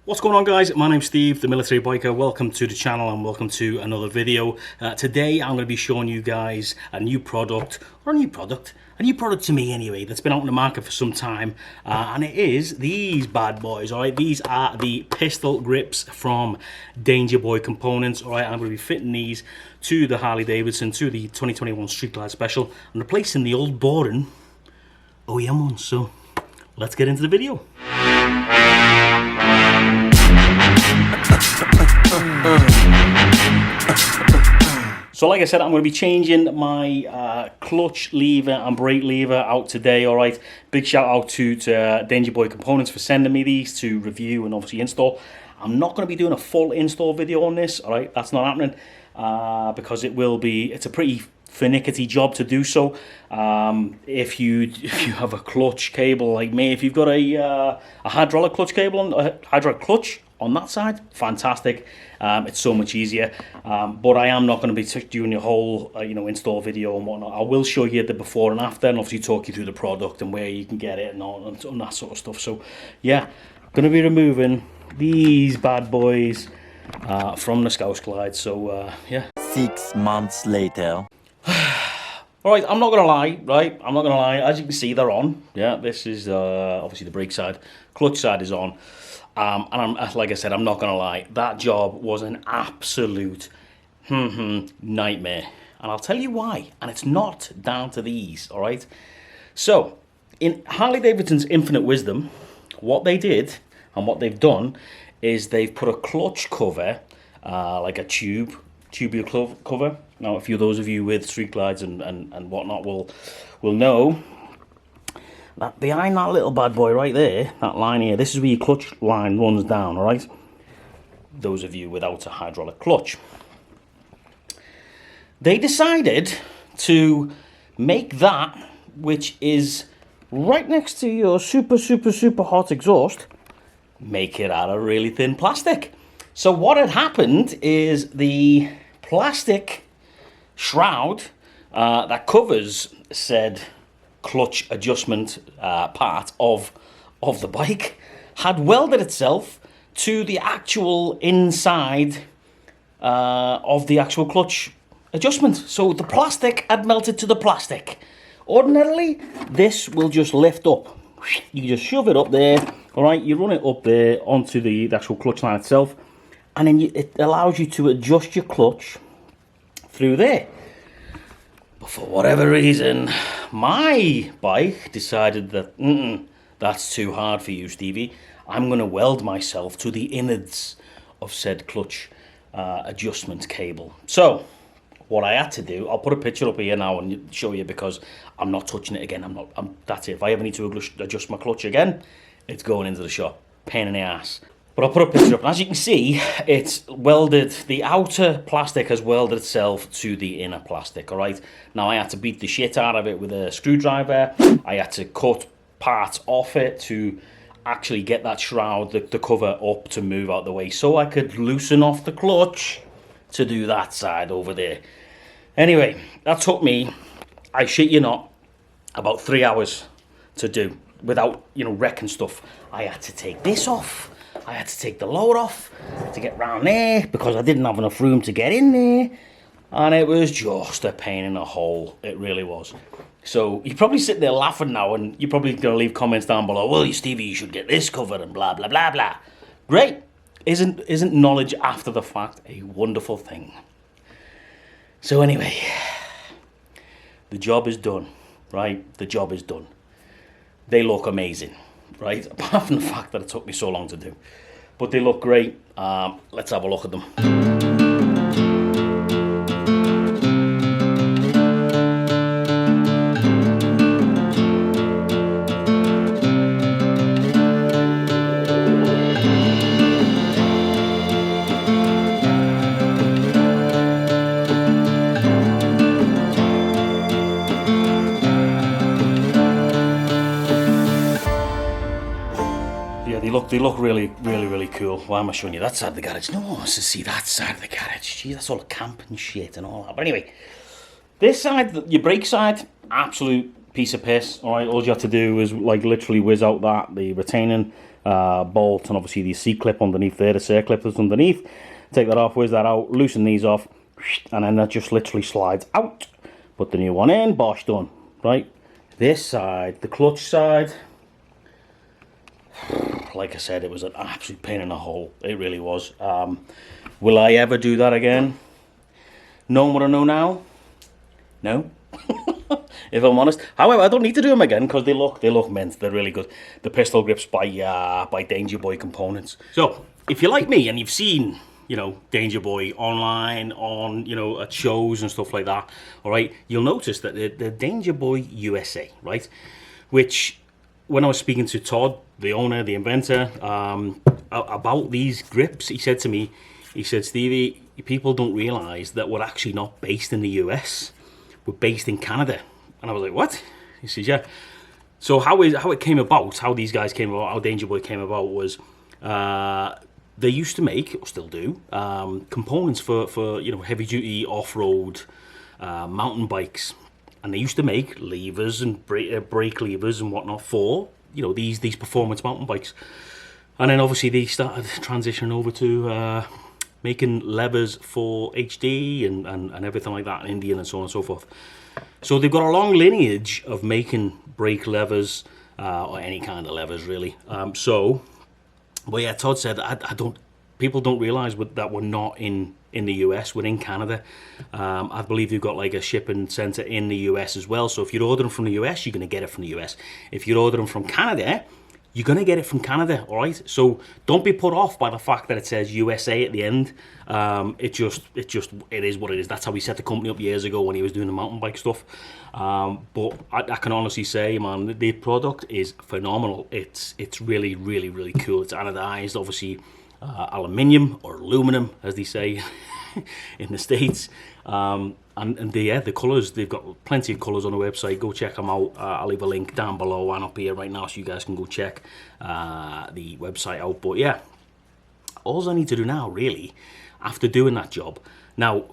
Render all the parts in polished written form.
What's going on, guys? My name's Steve, the military biker. Welcome to the channel and welcome to another video. Today I'm going to be showing you guys a new product to me anyway, that's been out in the market for some time, and it is these bad boys. All right, these are the pistol grips from Dangerboy Components. All right, I'm going to be fitting these to the Harley-Davidson, to the 2021 Street Glide Special, and replacing the old boring OEM ones. So let's get into the video. So like I said, I'm going to be changing my clutch lever and brake lever out today, alright? Big shout out to Dangerboy Components for sending me these to review and obviously install. I'm not going to be doing a full install video on this, alright? That's not happening because it's a pretty finicky job to do so. If you have a clutch cable like me, if you've got a hydraulic clutch cable, a hydraulic clutch on that side, fantastic. It's so much easier, but I am not going to be doing a whole install video and whatnot. I will show you the before and after, and obviously talk you through the product and where you can get it and all and that sort of stuff. So yeah, going to be removing these bad boys from the Scouse Glide. So yeah. 6 months later. Alright, I'm not going to lie, right? I'm not going to lie. As you can see, they're on. Yeah, this is obviously the brake side. Clutch side is on. And like I said, I'm not going to lie. That job was an absolute nightmare. And I'll tell you why. And it's not down to these, alright? So, in Harley-Davidson's infinite wisdom, what they did and what they've done is they've put a clutch cover, like a tubular cover. Now, a few of those of you with street glides and whatnot will know that behind that little bad boy right there, that line here, this is where your clutch line runs down, all right? Those of you without a hydraulic clutch. They decided to make that, which is right next to your super hot exhaust, make it out of really thin plastic. So what had happened is the plastic shroud that covers said clutch adjustment part of the bike had welded itself to the actual inside of the actual clutch adjustment. So the plastic had melted to the plastic. Ordinarily, this will just lift up. You just shove it up there, all right? You run it up there onto the actual clutch line itself, and then it allows you to adjust your clutch through there. But for whatever reason, my bike decided that that's too hard for you, Stevie. I'm going to weld myself to the innards of said clutch adjustment cable. So what I had to do, I'll put a picture up here now and show you, because I'm not touching it again. That's it. If I ever need to adjust my clutch again, it's going into the shop. Pain in the ass. But I'll put a picture up, and as you can see, it's welded, the outer plastic has welded itself to the inner plastic, alright? Now I had to beat the shit out of it with a screwdriver. I had to cut parts off it to actually get that shroud, the cover up to move out the way, so I could loosen off the clutch to do that side over there. Anyway, that took me, I shit you not, about 3 hours to do without, wrecking stuff. I had to take this off. I had to take the load off to get round there because I didn't have enough room to get in there, and it was just a pain in the hole. It really was. So you're probably sitting there laughing now, and you're probably going to leave comments down below. Well, Stevie, you should get this covered and blah blah blah blah. Great. Isn't knowledge after the fact a wonderful thing? So anyway, the job is done, right? The job is done. They look amazing, right? Apart from the fact that it took me so long to do. But they look great. Let's have a look at them. They look really cool. Why am I showing you that side of the garage? No one wants to see that side of the garage. Gee, that's all the camping shit and all that. But anyway, this side, your brake side, absolute piece of piss. All right, all you have to do is like literally whiz out the retaining bolt, and obviously the C-clip underneath there, the C-clip that's underneath. Take that off, whiz that out, loosen these off, and then that just literally slides out. Put the new one in, bosh, done. Right, this side, the clutch side, like I said, it was an absolute pain in the hole. It really was. Will I ever do that again? Knowing what I know now? No. If I'm honest. However, I don't need to do them again because they look mint. They're really good. The pistol grips by Dangerboy Components. So if you're like me and you've seen, you know, Dangerboy online, on, you know, at shows and stuff like that, all right, you'll notice that the Dangerboy USA, right, which when I was speaking to Todd, the owner, the inventor, about these grips, he said to me, he said, Stevie, people don't realise that we're actually not based in the US. We're based in Canada. And I was like, what? He says, yeah. So how it came about, how these guys came about, how Dangerboy came about was they used to make, or still do, components for you know, heavy duty off-road mountain bikes. And they used to make levers and brake levers and whatnot for, you know, these performance mountain bikes. And then obviously they started transitioning over to making levers for HD and everything like that, and Indian and so on and so forth. So they've got a long lineage of making brake levers, or any kind of levers really. But yeah, Todd said, people don't realise that we're not in the US, we're in Canada. I believe they've got like a shipping centre in the US as well. So if you're ordering from the US, you're going to get it from the US. If you're ordering from Canada, you're going to get it from Canada, all right? So don't be put off by the fact that it says USA at the end. It is what it is. That's how he set the company up years ago when he was doing the mountain bike stuff. But I can honestly say, man, the product is phenomenal. It's really, really, really cool. It's anodized, obviously, aluminium or aluminum, as they say in the States. And the colours, they've got plenty of colours on the website. Go check them out. I'll leave a link down below and up here right now so you guys can go check the website out. But yeah, all I need to do now, really, after doing that job, now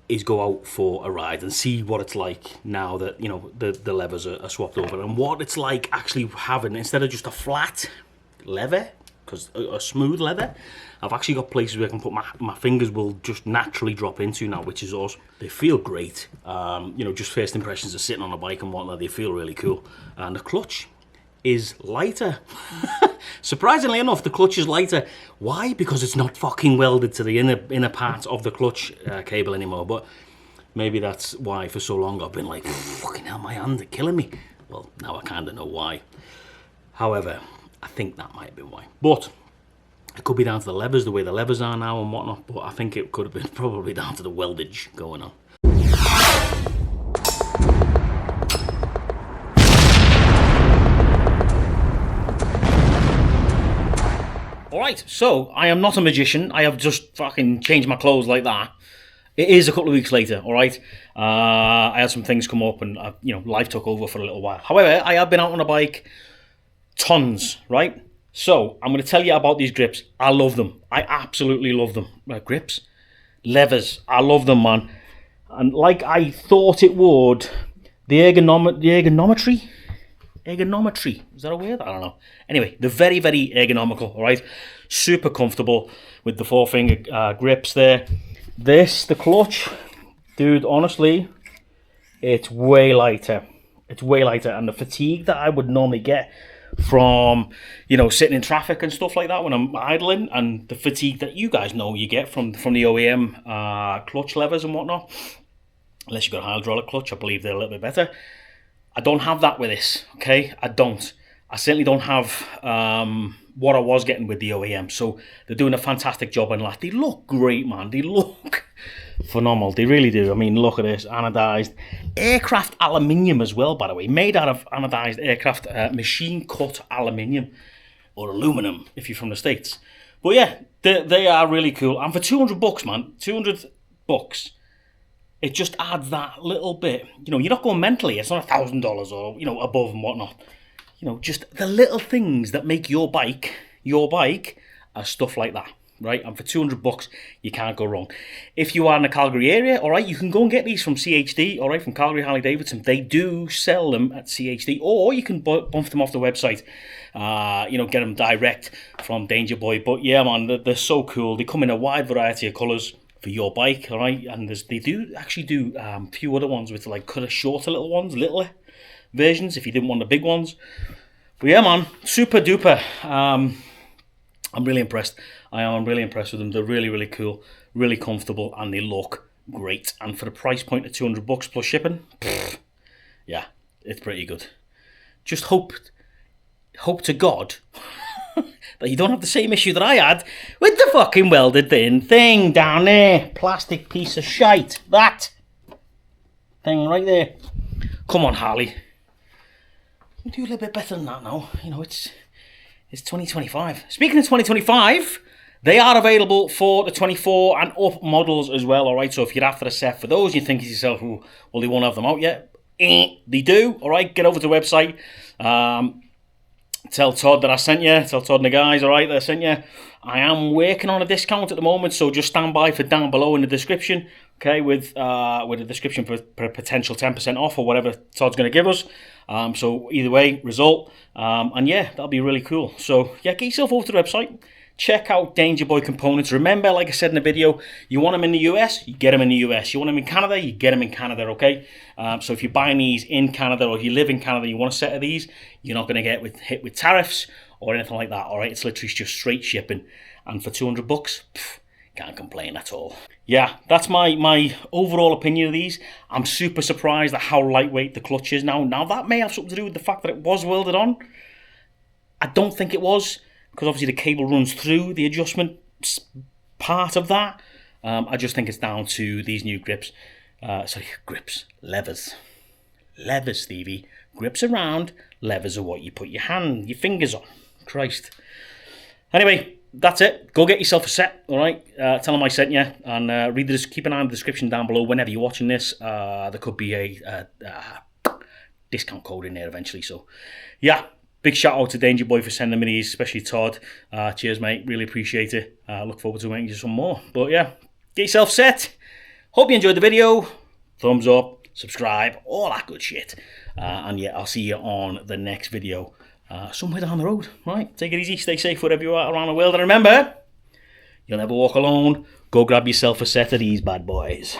is go out for a ride and see what it's like now that, you know, the levers are swapped over, and what it's like actually having, instead of just a flat lever, because a smooth leather, I've actually got places where I can put my fingers will just naturally drop into now, which is awesome. They feel great. You know, just first impressions of sitting on a bike and whatnot, they feel really cool. And the clutch is lighter. Surprisingly enough, the clutch is lighter. Why? Because it's not fucking welded to the inner part of the clutch cable anymore. But maybe that's why for so long I've been like, fucking hell, my hands are killing me. Well, now I kind of know why. However, I think that might have been why. But it could be down to the levers, the way the levers are now and whatnot. But I think it could have been probably down to the weldage going on. Alright, so I am not a magician. I have just fucking changed my clothes like that. It is a couple of weeks later, alright? I had some things come up and, you know, life took over for a little while. However, I have been out on a bike tons, right? So, I'm going to tell you about these grips. I love them. I absolutely love them. Grips? Levers. I love them, man. And like I thought it would, the ergonometry? Ergonometry. Is that a word? I don't know. Anyway, they're very, very ergonomical, alright? Super comfortable with the 4-finger grips there. The clutch, dude, honestly, it's way lighter. It's way lighter. And the fatigue that I would normally get from, you know, sitting in traffic and stuff like that when I'm idling, and the fatigue that you guys know you get from the OEM clutch levers and whatnot, unless you've got a hydraulic clutch, I believe they're a little bit better. I don't have that with this, okay? I don't. I certainly don't have what I was getting with the OEM. So they're doing a fantastic job on that. They look great, man. They look phenomenal. They really do. I mean, look at this. Anodized. Aircraft aluminium as well, by the way. Made out of anodized aircraft machine-cut aluminium. Or aluminum, if you're from the States. But yeah, they are really cool. And for $200, man. $200. It just adds that little bit. You know, you're not going mentally. It's not $1,000 or, you know, above and whatnot. You know, just the little things that make your bike are stuff like that. right? And for 200 bucks, you can't go wrong. If you are in the Calgary area, all right, you can go and get these from CHD, all right, from Calgary Harley-Davidson. They do sell them at CHD, or you can bump them off the website, get them direct from Dangerboy. But yeah, man, they're so cool. They come in a wide variety of colours for your bike, all right? And they do actually do a few other ones with like cut shorter little ones, littler versions, if you didn't want the big ones. But yeah, man, super duper. I'm really impressed. I am really impressed with them. They're really, really cool, really comfortable, and they look great. And for the price point of 200 bucks plus shipping, yeah, it's pretty good. Just hope to God that you don't have the same issue that I had with the fucking welded thin thing down there. Plastic piece of shite. That thing right there. Come on, Harley. You do a little bit better than that now. You know, it's 2025. Speaking of 2025, they are available for the 24 and up models as well, all right? So if you're after a set for those, you think to yourself, well, they won't have them out yet. They do, all right? Get over to the website. Tell Todd that I sent you. Tell Todd and the guys, all right, that I sent you. I am working on a discount at the moment, so just stand by for down below in the description, okay, with a description for a potential 10% off or whatever Todd's going to give us. So either way, result. And yeah, that'll be really cool. So yeah, get yourself over to the website. Check out Dangerboy components. Remember, like I said in the video, you want them in the US, you get them in the US. You want them in Canada, you get them in Canada, okay? So if you're buying these in Canada or if you live in Canada, you want a set of these, you're not going to get hit with tariffs or anything like that, all right? It's literally just straight shipping. And for 200 bucks, can't complain at all. Yeah, that's my overall opinion of these. I'm super surprised at how lightweight the clutch is now. Now, that may have something to do with the fact that it was welded on. I don't think it was, because obviously the cable runs through the adjustment part of that. I just think it's down to these new grips. Grips. Levers. Levers, Stevie. Grips around, levers are what you put your fingers on. Christ. Anyway, that's it. Go get yourself a set, all right? Tell them I sent you, and keep an eye on the description down below whenever you're watching this. There could be a discount code in there eventually. So, yeah. Big shout out to Dangerboy for sending me these, especially Todd. Cheers, mate. Really appreciate it. Look forward to making you some more. But yeah, get yourself set. Hope you enjoyed the video. Thumbs up, subscribe, all that good shit. And yeah, I'll see you on the next video somewhere down the road. Right? Take it easy. Stay safe wherever you are around the world. And remember, you'll never walk alone. Go grab yourself a set of these bad boys.